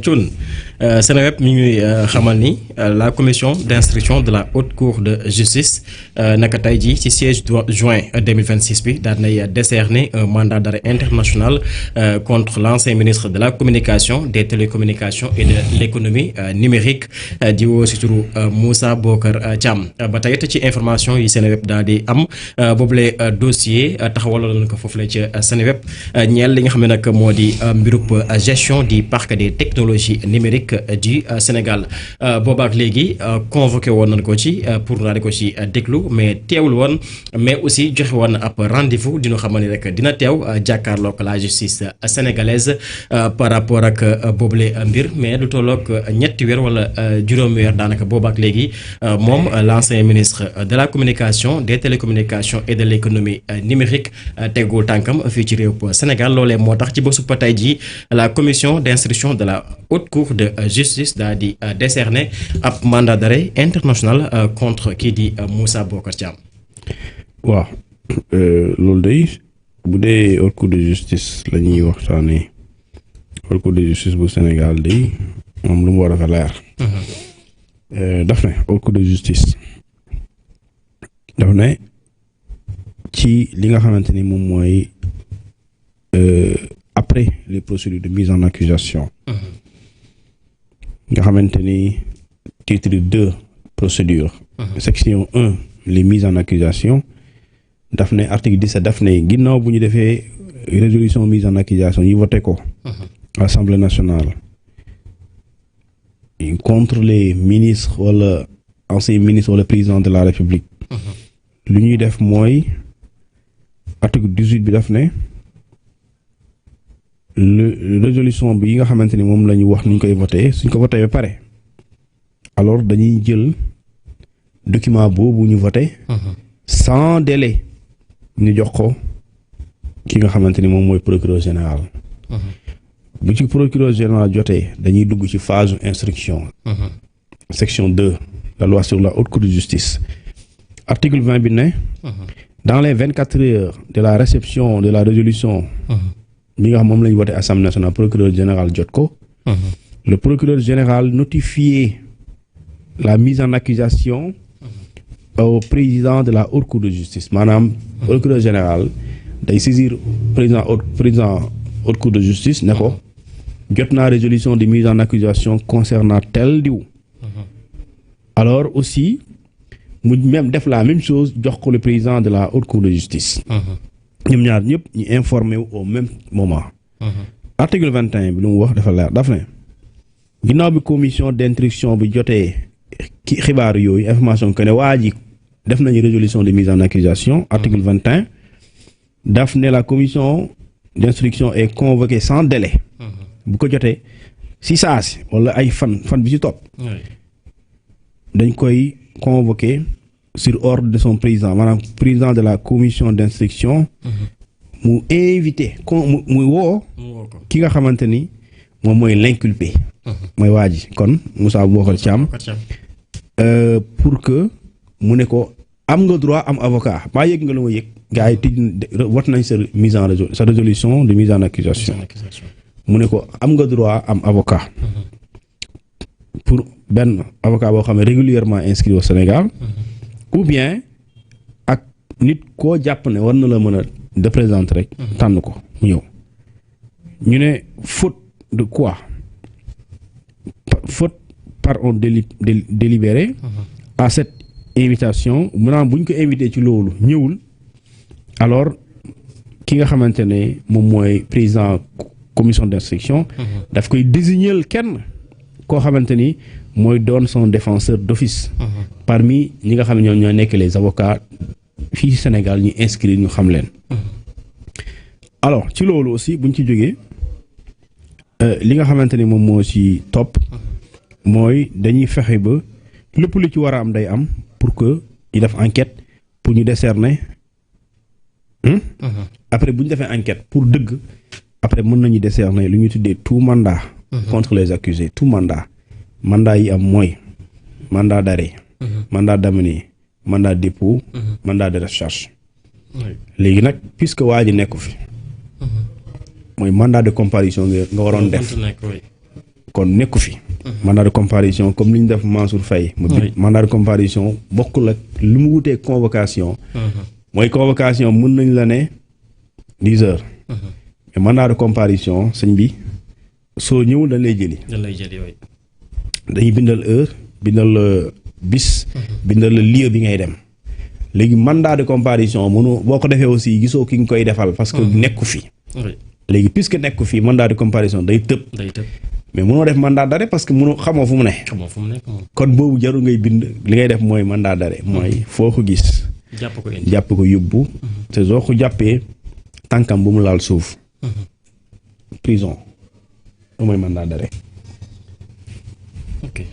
Thioune Seneweb mi ngi xamal ni la commission d'instruction de la haute cour de justice naka tey jii ci siège juin 2026 bi daal nay décerner un mandat d'arrêt international contre l'ancien ministre de la communication des télécommunications et de l'économie numérique di woo ci turu Moussa Bocar Thiam ba tey ci information yi Seneweb daal di am boobule dossier taxawaloon ko foofu la ci Seneweb ñeel li nga xam ne nag moo di mbirub gestion du parc des technologies numériques du Sénégal boobaak léegi convoqué woon nañ ko ci pour daal di ko ci déglu mais teewul woon mais aussi joxe woon ab rendez-vous dina xamal ni rek dina teew jàkkaarloog la justice sénégalaise par rapport ak boobule mbir mais lu tolloog ñetti weer wala juróomi weer daanaka boobaak léegi moom l'ancien ministre de la communication des télécommunications et de l'économie numérique teggul tànkam fii ci réew Sénégal loolee moo tax ci bésu tey jii la commission d'instruction de la haute cour de justice daa di décerner ab mandat d'arrêt international contre kii di Moussa Bocar Thiam. waaw loolu day bu dee haute cour de justice la ñuy waxtaanee haute cour de justice bu Sénégal day moom lu mu war a fa leer. daf ne haute cour de justice daf ne ci li nga xamante ni moom mooy après les procédures de mise en accusation nga xamante ni titre 2 procédure section 1 les mises en accusation daf ne article 17 daf ne ginnaaw bu ñu defee résolution mise en accusation ñu voté ko Assemblée nationale contre les ministres wala anciens ministres wala président de la République lu ñuy def mooy article 18 bi daf ne résolution bi yi nga xamante ni moom la ñu wax ni ñu koy voté suñ ko voté ba pare alors dañuy jël document boobu ñu voté sans délai ñu jox ko ki nga xamante ni moom mooy procureur général bu ci procureur général jotee dañuy dugg ci phase instruction section 2 la loi sur la haute cour de justice article 20 bi ne dans les 24 heures de la réception de la résolution bi nga xam moom la ñu voté Assemblée nationale procureur général jot ko le procureur général notifié la mise en accusation au président de la haute cour de justice maanaam procureur général day saisir président haute cour de justice ne ko jot naa résolution de mise en accusation concernant tel diw alors aussi mu même def la même chose jox ko le président de la haute cour de justice ñoom ñaar ñëpp ñu informé wu au même moment article 21 bi lu mu wax dafa leer daf ne ginnaaw bi commission d'instruction bi jotee ki xibaar yooyu information que ne waa ji def nañu résolution de mise en accusation article 21 daf ne la commission d'instruction est convoquée sans délai bu ko jotee si saasi wala ay fan bi ci topp dañ koy convoqué sur ordre de son président maanaam président de la commission d'instruction mu invité mu woo ki nga xamante ni moom mooy l'inculpé mooy waa ji kon Moussa Bocar Thiam pour que mu ne ko am nga droit am avocat maa yëg nga lu ma yëg gars yi tij wat nañ sa mise en sa résolution de mise en accusation mu ne ko am nga droit am avocat pour benn avocat boo xam ne régulièrement inscrit au Sénégal ou bien ak nit koo jàpp ne war na la mën a représenter rek tànn ko mu ñëw ñu ne faute de quoi faute par un délit délibéré à cette invitation maanaam bu ñu ko invité ci loolu ñëwul alors ki nga xamante ne moom mooy président commission d'instruction daf koy désigner kenn koo xamante ni mooy doon son défenseur d'office parmi ñi nga xam ne ñoo nekk les avocats fii ci Sénégal ñu inscrire ñu xam leen alors ci loolu aussi buñ ci jógee li nga xamante ni moom moo ci topp mooy dañuy fexe ba lépp lu ci war a am day am pour que ñu def enquête pour ñu décerner après bu ñu defee enquête pour dëgg après mën nañu décerner lu ñu tuddee tout mandat contre les accusés tout mandat yi am mooy mandat d'arrêt mandat d'amener mandat de dépôt mandat de recherche léegi nag puisque waa ji nekku fi mooy mandat de comparution nga waroon def kon nekku fi. mandat de comparution comme li ñu def Mansour Faye. mandat de comparution bokkul ak lu mu wutee convocation. mooy convocation mën nañ la ne 10 heures. mais mandat de comparution sëñ bi soo ñëwul dañ lay jëli. dañuy bindal heure bindal la bis. bindal la lieu bi ngay dem. léegi mandat de comparution mënu boo ko defee aussi gisoo ki nga koy defal parce que nekku fi. léegi puisque nekku fi mandat de comparution day tëb. mais mënoo def mandat d'arrêt parce que mënoo xamoo fu mu ne. kon boobu jarul ngay bind li ngay def mooy mandat d'arrêt mooy foo ko gis. jàpp ko yóbbu. te soo ko jàppee tànkam bu mu laal suuf. prison lu mooy mandat d'arrêt.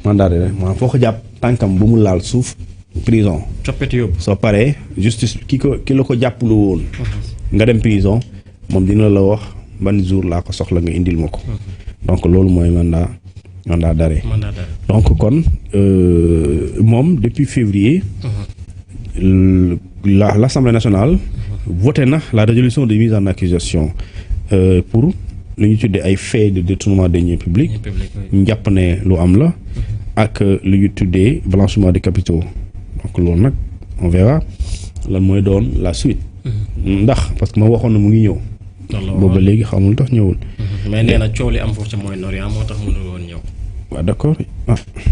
mandat d'arrêt maanaam foo ko jàpp tànkam bu mu laal suuf prison. coppite yóbbu. soo paree justice ki la ko jàppalu woon. nga dem prison moom dina la wax ban jour laa ko soxla nga indil ma ko. donc loolu mooy mandat d'arrêt. donc kon moom depuis février. l'Assemblée nationale voté na la résolution de mise en accusation pour lu ñu tuddee ay faits de détournement de deniers publics. ñu jàpp ne lu am la. ak lu ñu tuddee blanchiment de capitaux. donc loolu nag on verra lan mooy doon la suite. ndax parce que ma waxoon na mu ngi ñëw. booba léegi xamul tax ñëwul. mais nee na coow li am foofu ca Moyen-Orient moo tax mënul woon ñëw. waaw d'accord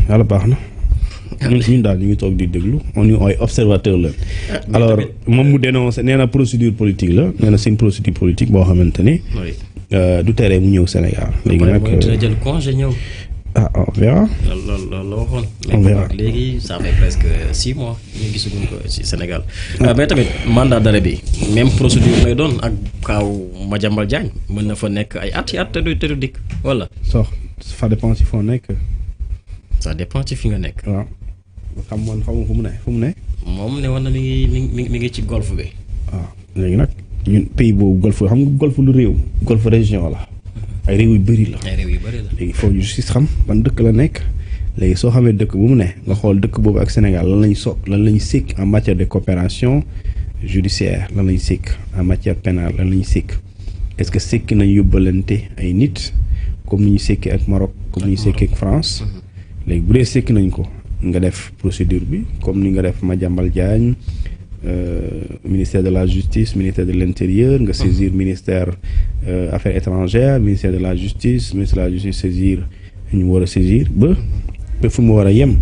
yàlla baax na. ñun daal ñu ngi toog di déglu on est ay observateur la. alors moom mu dénoncé nee na procédure politique la nee na c'est une procédure politique boo xamante ni. du tere mu ñëw Sénégal. léegi nag dina jël congé ñëw. on verra. loolu la waxoon. on verra léegi ça fait presque 6 mois ñu gisaguñ ko ci Sénégal. mais tamit mandat d'arrêt bi même procédure lay doon ak kaaw Madiambal Diagne mën na fa nekk ay at te du dikk wala. ça dépend si foo nekk. ça dépend ci fi nga nekk. waaw xamuma fu mu ne. moom ne woon na mi ngi ci golfe bi. waaw léegi nag ñun pays boobu golfe xam nga golfe lu réew. golfe région la. ay réew yu bëri la. léegi foofu justice xam ban dëkk la nekk. léegi soo xamee dëkk bu mu ne nga xool dëkk boobu ak Sénégal lan lañu sekk en matière de coopération judiciaire lan lañu sekk en matière pénale lan lañu sekk. est-ce que sekk nañu yóbbalante ay nit comme ni ñu sekkee ak Maroc comme ni ñu sekkee ak France. léegi bu dee sekk nañ ko nga def procédure bi comme ni nga def Madiambal Diagne ministère de la justice ministère de l'intérieur nga saisir ministère affaires étrangères ministère de la justice saisir ñu war a saisir ba fu mu war a yem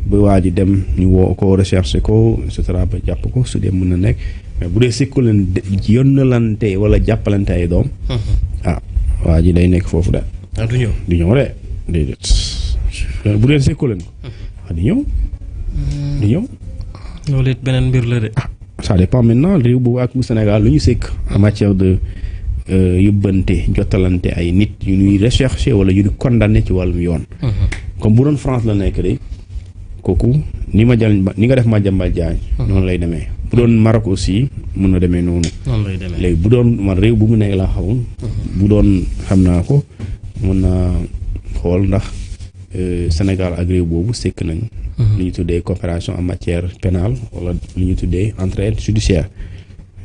ba waa ji dem ñu woo ko recherche ko et cetera ba jàpp ko su dee mën na nekk mais bu dee sekku leen yónnalante wala jàppalante ay doom. waa ji day nekk foofu de. du ñëw de déedéet. bu dee sekku leen ko di ñëw. loolu it beneen mbir la de. ça dépend maintenant réew boobu ak bu Sénégal lu ñu sekk en matière de yóbbante jottalante ay nit yu ñuy recherché wala yu ñu condamné ci wàllum yoon. comme bu doon France la nekk de kooku ni nga def Madiambal Diagne. noonu lay demee bu doon Maroc aussi mën na demee noonu. léegi bu doon man réew bu mu nekk laa xamul. bu doon xam naa ko mën naa xool ndax Sénégal ak réew boobu sekk nañ. li ñu tuddee coopération en matière pénale wala li ñu tuddee entraide judiciaire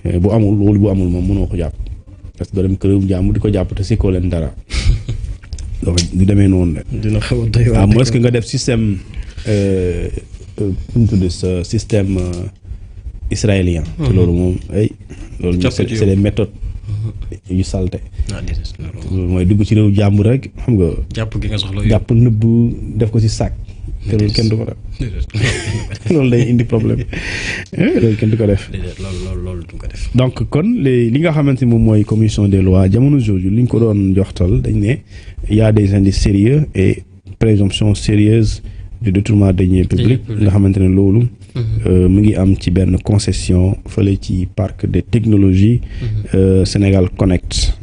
bu amul moom mënoo ko jàpp parce que doo dem këram jàmm di ko jàpp te sekkoo leen dara donc du demee noonu la. dina xaw a doy waar. à moins que nga def système ñu tuddee sa système israélien. te loolu moom loolu c'est des méthodes yu salte. loolu mooy dugg ci réew jàmm rek xam nga. jàpp gi nga soxla jàpp nëbb def ko ci sac. te loolu kenn du ko def. loolu day indi problème loolu kenn du ko def. loolu du ko def. donc kon li nga xamante ni moom mooy commission des lois jamono jooju li ñu ko doon joxtal dañ ne y a des indices sérieux et présomption sérieuse de détournement de deniers publics nga xamante ne loolu. mu ngi am ci benn concession fële ci parc de technologie Sénégal Connect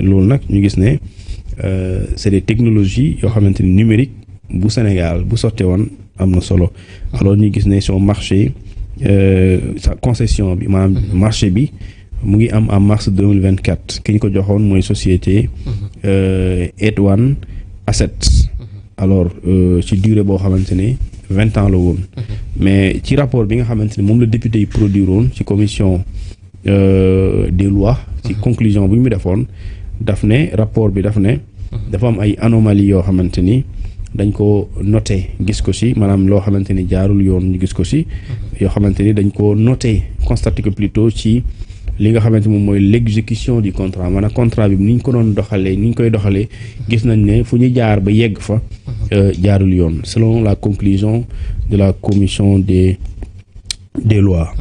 loolu nag ñu gis ne c'est des technologies yoo xamante ni numérique bu Sénégal bu sottee woon am na solo alors ñu gis ne son marché sa concession bi maanaam marché bi mu ngi am en mars 2024 ki ñu ko joxoon mooy société Edouane Assets alors ci durée boo xamante ne 20 ans la woon mais ci rapport bi nga xamante ne moom la député yi produire woon ci commission des lois ci conclusion bu ñu mu defoon daf ne rapport bi daf ne dafa am ay anomalies yoo xamante ni dañ ko noté gis ko ci maanaam loo xamante ni jaarul yoon ñu gis ko ci yoo xamante ni dañ ko noté constaté que plutôt ci li nga xamante moom mooy l'exécution du contrat maanaam contrat bi ni ñu ko doon doxalee ni ñu koy doxalee gis nañ ne fu ñu jaar ba yegg fa jaarul yoon selon la conclusion de la commission des lois.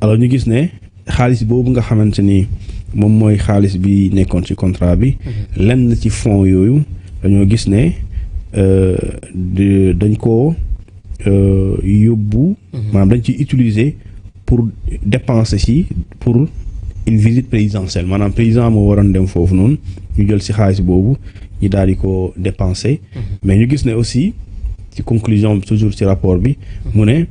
Alors ñu gis ne xaalis boobu nga xamante ni moom mooy xaalis bi nekkoon ci contrat bi lenn ci fonds yooyu dañoo gis ne dañ ko yóbbu maanaam dañ ci utiliser pour dépenser ci pour une visite présidentielle maanaam président moo waroon dem foofu noonu ñu jël ci xaalis boobu ñu daal di ko dépenser mais ñu gis ne aussi ci conclusion toujours ci rapport bi mu ne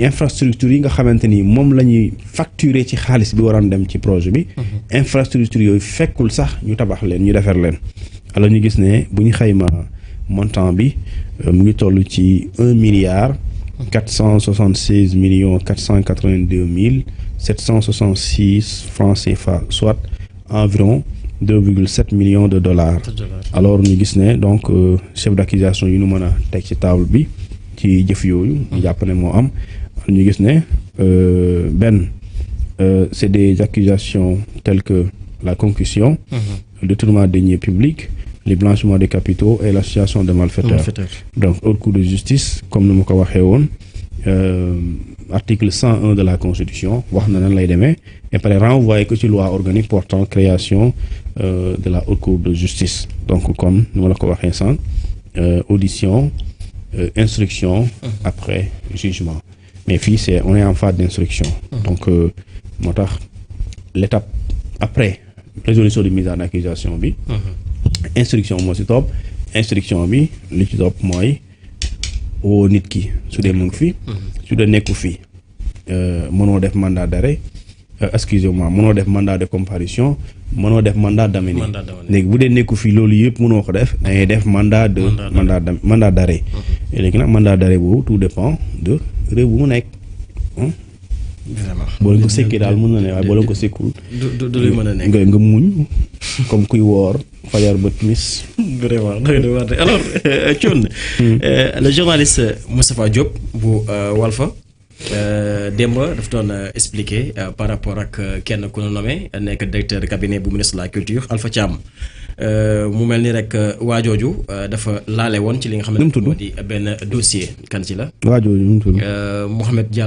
infrastructure yi nga xamante ni moom la ñuy facturer ci xaalis bi waroon dem ci projet bi infrastructure yooyu fekkul sax ñu tabax leen ñu defar leen alors ñu gis ne bu ñu xayma montant bi mu ngi toll ci 1,476,482,766 francs CFA soit environ 2,7 millions de dollars. Alors ñu gis ne donc chef d'accusation yu ñu mën a teg ci table bi ci jëf yooyu ñu jàpp ne moo am ñu gis ne benn c'est des accusations telles que la concussion le détournement de deniers publics le blanchiment des capitaux et l'association de malfaiteurs. Donc haute cour de justice comme ni ma ko waxee woon article 101 de la constitution wax na nan lay demee et après renvoyer ko ci loi organique portant création de la haute cour de justice donc comme ni ma la ko waxee sànq audition instruction après jugement mais fii on est en phase d'instruction donc moo tax l'étape après résolution de mise en accusation bi instruction moo ci topp instruction bi li ci topp mooy woo nit ki su dee mu ngi fi su dee nekku fi mënoo def mandat d'arrêt excusez-moi mënoo def mandat de comparution mënoo def mandat d'amener léegi bu dee nekku fi loolu yëpp mënoo ko def dangay def mandat d'arrêt léegi nag mandat d'arrêt boobu tout dépend de réew bu mu nekk boo leen ko sekkee daal mën na ne waaye boo leen ko sekkul du luy mën a nekk nga muñ comme kuy woor fajar ba timis vraiment alors Thione le journaliste Moustapha Diop bu Walfa démb daf doon expliquer par rapport ak kenn ku ñu nommé nekk directeur cabinet bu ministre de la culture Alpha Thiam mu mel ni rek waajooju dafa laale woon ci li nga xam ne moo di benn dossier kan ci la waajooju nu mu tudd Mouhamed Diallo